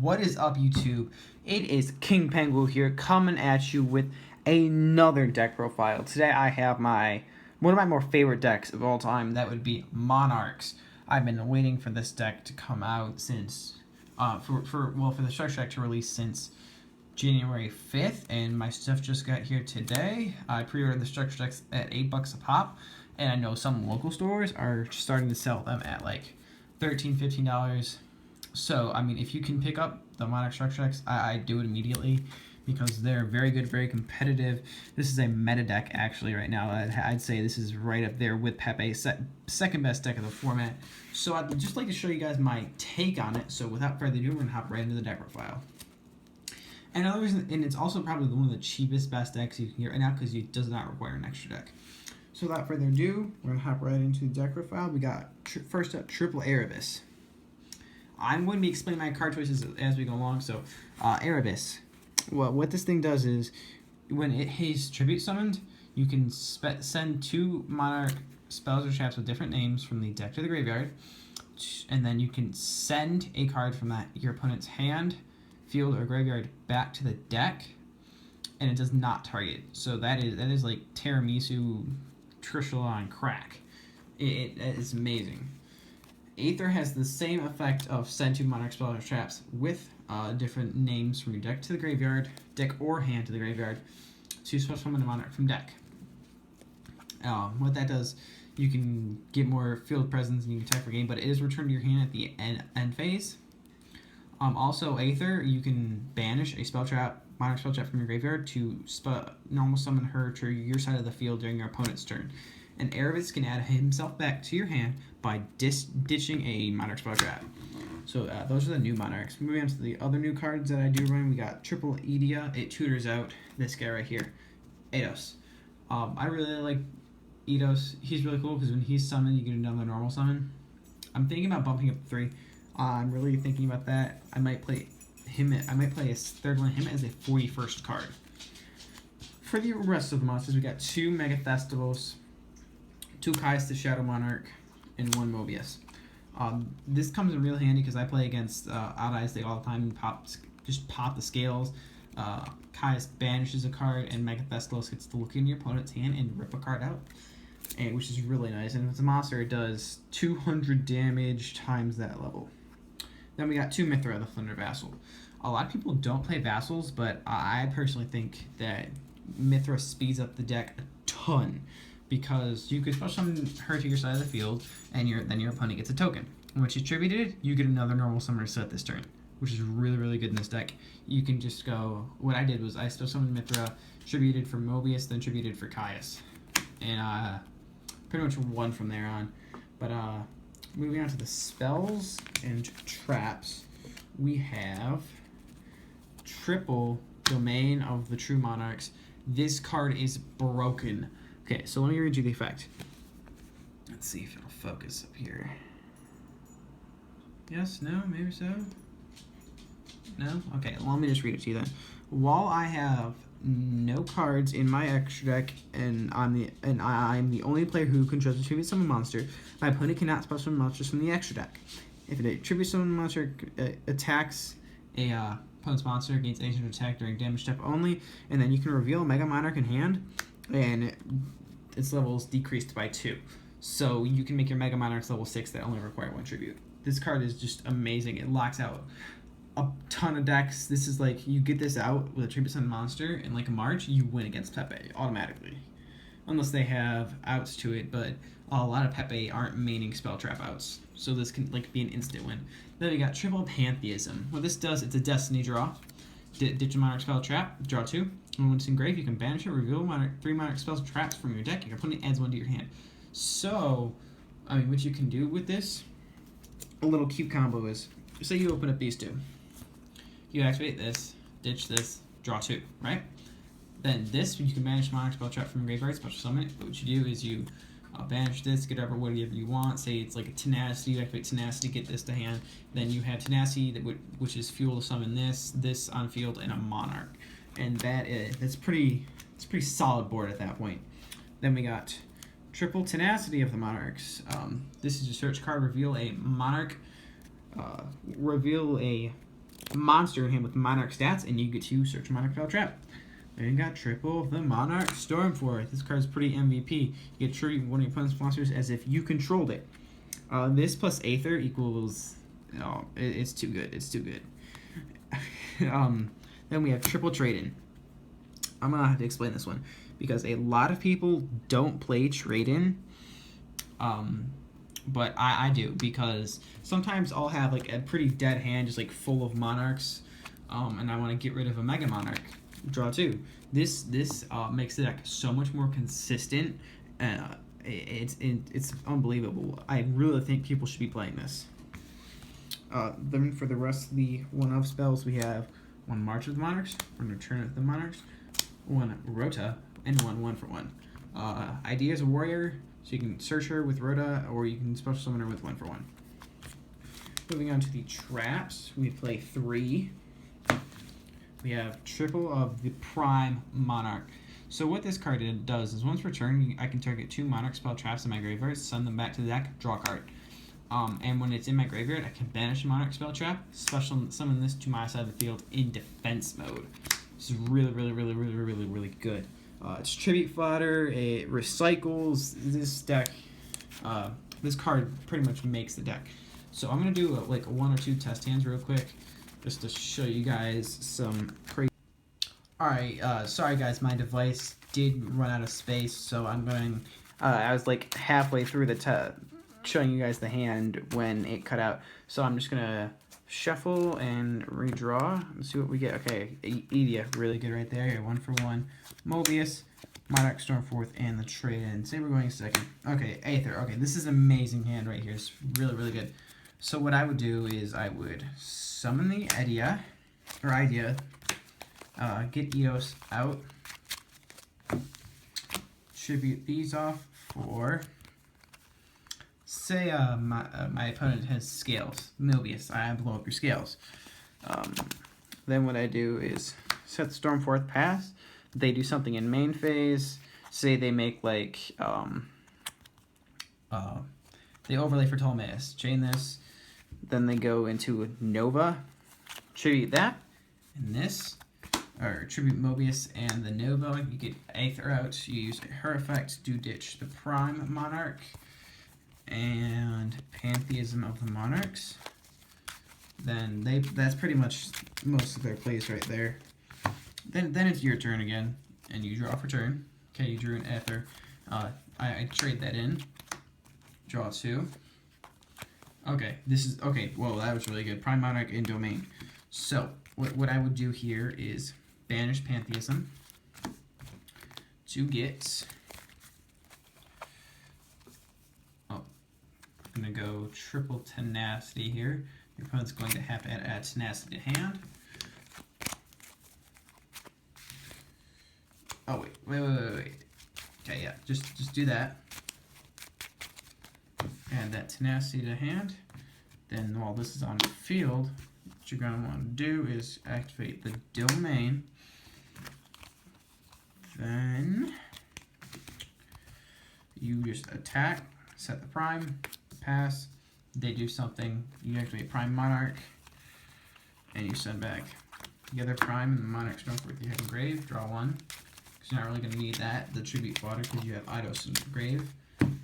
What is up, YouTube? It is King Penguin here, coming at you with another deck profile. Today I have one of my more favorite decks of all time. That would be Monarchs. I've been waiting for this deck to come out since for the structure deck to release since January 5th, and my stuff just got here today. I pre-ordered the structure decks at $8 a pop, and I know some local stores are starting to sell them at like $13, $15. So, I mean, if you can pick up the Monarch structure decks, I do it immediately because they're very good, very competitive. This is a meta deck, actually, right now. I'd say this is right up there with Pepe, second best deck of the format. So I'd just like to show you guys my take on it. So without further ado, we're going to hop right into the deck profile. And another reason, and it's also probably one of the cheapest, best decks you can get right now because it does not require an extra deck. So without further ado, we're going to hop right into the deck profile. We got, first up, Triple Erebus. I'm going to be explaining my card choices as we go along. So, Erebus. Well, what this thing does is, when it is tribute summoned, you can send 2 Monarch spells or traps with different names from the deck to the graveyard, and then you can send a card from your opponent's hand, field, or graveyard back to the deck, and it does not target. So that is like tiramisu Trishula on crack. It is amazing. Aether has the same effect of send 2 Monarch spells or traps with different names from your deck to the graveyard, deck or hand to the graveyard, to special summon a Monarch from deck. What that does, you can get more field presence and you can attack for game, but it is returned to your hand at the end phase. Also, Aether, you can banish a spell trap, Monarch spell trap from your graveyard to normal summon her to your side of the field during your opponent's turn. And Erebus can add himself back to your hand by ditching a Monarch spell trap. So those are the new Monarchs. Moving on to the other new cards that I do run, we got Triple Edia. It tutors out this guy right here, Eidos. I really like Eidos. He's really cool because when he's summoned, you get another normal summon. I'm thinking about bumping up 3. I'm really thinking about that. I might play him. I might play a third one, him as a 41st card. For the rest of the monsters, we got 2 Mega Festivals, 2 Kai's the Shadow Monarch, and 1 Mobius. This comes in real handy because I play against Odd Eyes Day all the time and just pop the scales. Kai's banishes a card, and Mega Festival gets to look into your opponent's hand and rip a card out, which is really nice. And if it's a monster, it does 200 damage times that level. Then we got 2 Mithra, the Thunder Vassal. A lot of people don't play Vassals, but I personally think that Mithra speeds up the deck a ton, because you could special summon her to your side of the field, and then your opponent gets a token. And when she's tributed, you get another normal summoner set this turn, which is really, really good in this deck. You can just go, what I did was I still summoned Mithra, tributed for Mobius, then tributed for Caius. And pretty much won from there on. But moving on to the spells and traps, we have Triple Domain of the True Monarchs. This card is broken. Okay, so let me read you the effect. Let's see if it'll focus up here. Yes, no, maybe so. No? Okay, well, let me just read it to you then. While I have no cards in my extra deck, and I'm the only player who controls a tribute summon monster, my opponent cannot special summon monsters from the extra deck. If a tribute summon monster attacks a opponent's monster, gains any sort of attack during damage step only, and then you can reveal a Mega Monarch in hand, and its level is decreased by 2. So you can make your Mega Monarchs level 6 that only require 1 tribute. This card is just amazing. It locks out a ton of decks. This is like, you get this out with a tribute summon monster in like a March, you win against Pepe automatically. Unless they have outs to it, but a lot of Pepe aren't maining spell trap outs. So this can like be an instant win. Then we got Triple Pantheism. What this does, it's a Destiny draw. Ditch a Monarch spell trap, draw 2. And when it's engraved, you can banish it, reveal 3 Monarch spells and traps from your deck. Your opponent adds 1 to your hand. So, I mean, what you can do with this, a little cute combo is, say you open up these 2. You activate this, ditch this, draw 2, right? Then this, you can banish Monarch spell trap from your graveyard, special summon it. But what you do is you banish this, get whatever you want. Say it's like a Tenacity, you activate Tenacity, get this to hand. Then you have Tenacity, which is fuel to summon this on field, and a Monarch. And that's pretty solid board at that point. Then we got Triple Tenacity of the Monarchs. This is your search card. Reveal a Monarch. Reveal a monster in hand with Monarch stats, and you get to search Monarch spell trap. There you got triple the Monarch Stormforth. This card's pretty MVP. You get treat one of your opponent's monsters as if you controlled it. This plus Aether equals... Oh, it's too good. It's too good. Then we have triple trade-in. I'm going to have to explain this one because a lot of people don't play trade-in. But I do, because sometimes I'll have like a pretty dead hand, just like full of Monarchs, and I want to get rid of a Mega Monarch. Draw 2. This makes the deck so much more consistent. It's unbelievable. I really think people should be playing this. Then for the rest of the one-off spells, we have one March of the Monarchs, one Return of the Monarchs, one Rota, and one 1/1. Idea is a warrior, so you can search her with Rota, or you can special summon her with 1/1. Moving on to the traps, we play 3. We have triple of the Prime Monarch. So what this card does is once per turn, I can target 2 Monarch spell traps in my graveyard, send them back to the deck, draw a card. And when it's in my graveyard, I can banish a Monarch spell trap, special summon this to my side of the field in defense mode. This is really good. It's tribute fodder. It recycles this deck. This card pretty much makes the deck. So I'm gonna do like 1 or 2 test hands real quick, just to show you guys some crazy. Alright, sorry guys, my device did run out of space, so I'm going. I was like halfway through the showing you guys the hand when it cut out. So I'm just gonna shuffle and redraw and see what we get. Okay, Edia, really good right there. 1/1. Mobius, Monarch Stormforth, and the trade-in. Say we're going second. Okay, Aether. Okay, this is an amazing hand right here. It's really good. So what I would do is I would summon the idea, get Eos out, tribute these off for, say my opponent has scales, Mobius, I blow up your scales. Then what I do is set the Stormforth pass. They do something in main phase. Say they make like they overlay for Ptolemaeus. Chain this. Then they go into Nova. Tribute that. And this. Or tribute Mobius and the Nova. You get Aether out. You use her effect to ditch the Prime Monarch. And Pantheism of the Monarchs. Then that's pretty much most of their plays right there. Then it's your turn again, and you draw for turn. Okay, you drew an Aether. I trade that in. Draw 2. Okay, this is okay. Whoa, that was really good. Prime Monarch in Domain. So what I would do here is banish Pantheism to get. Oh, I'm gonna go triple Tenacity here. Your opponent's going to have to add Tenacity to hand. Oh wait. Okay, yeah, just do that. Add that Tenacity to hand. Then while this is on the field, what you're gonna want to do is activate the Domain. Then you just attack, set the Prime, pass. They do something. You activate Prime Monarch, and you send back the other Prime and the Monarch Stormforth you have engraved. Draw 1. You're not really going to need that, the tribute fodder, because you have Eidos in grave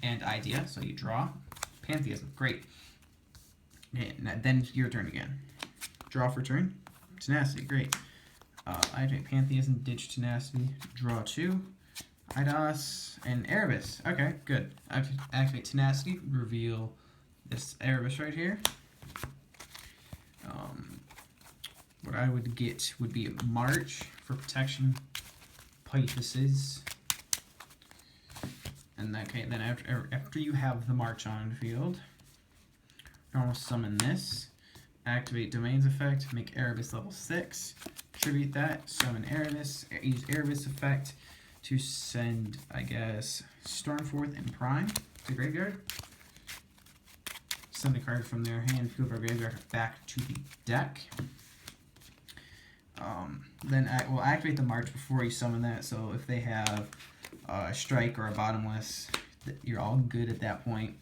and Idea, so you draw. Pantheism, great. Okay, then it's your turn again. Draw for turn. Tenacity, great. Activate Pantheism, ditch Tenacity, draw 2. Eidos and Erebus, okay, good. Activate Tenacity, reveal this Erebus right here. What I would get would be a March for protection. Pythuses. And okay, then after you have the March on field, normal summon this, activate Domain's effect, make Erebus level 6, tribute that, summon Erebus, use Erebus effect to send, I guess, Stormforth and Prime to graveyard. Send a card from their hand, field, or graveyard back to the deck. Then I will activate the March before you summon that, so if they have a Strike or a Bottomless, you're all good at that point.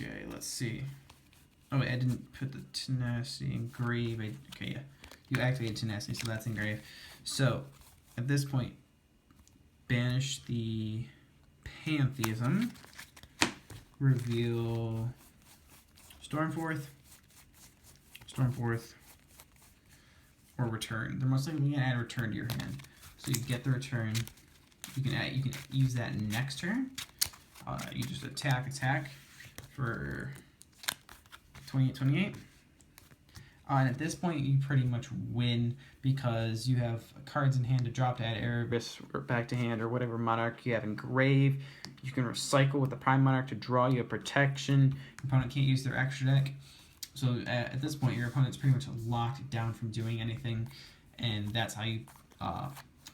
Okay, let's see. Oh, wait, I didn't put the tenacity engrave. Okay, yeah. You activated tenacity, so that's engraved. So, at this point, banish the pantheism. Reveal Stormforth, or return. They're most likely gonna add return to your hand. So you get the return. You can use that next turn. You just attack for 28. And at this point, you pretty much win because you have cards in hand to drop to add Erebus or back to hand or whatever Monarch you have engraved. You can recycle with the Prime Monarch to draw you a protection. Your opponent can't use their extra deck. So at this point, your opponent's pretty much locked down from doing anything, and that's how you.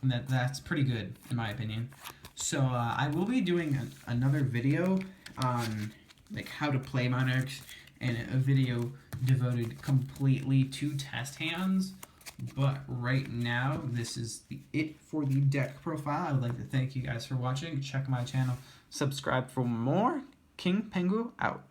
That's pretty good in my opinion. So I will be doing another video on like how to play Monarchs, and a video devoted completely to test hands. But right now, this is it for the deck profile. I would like to thank you guys for watching. Check my channel, subscribe for more. King Pengu out.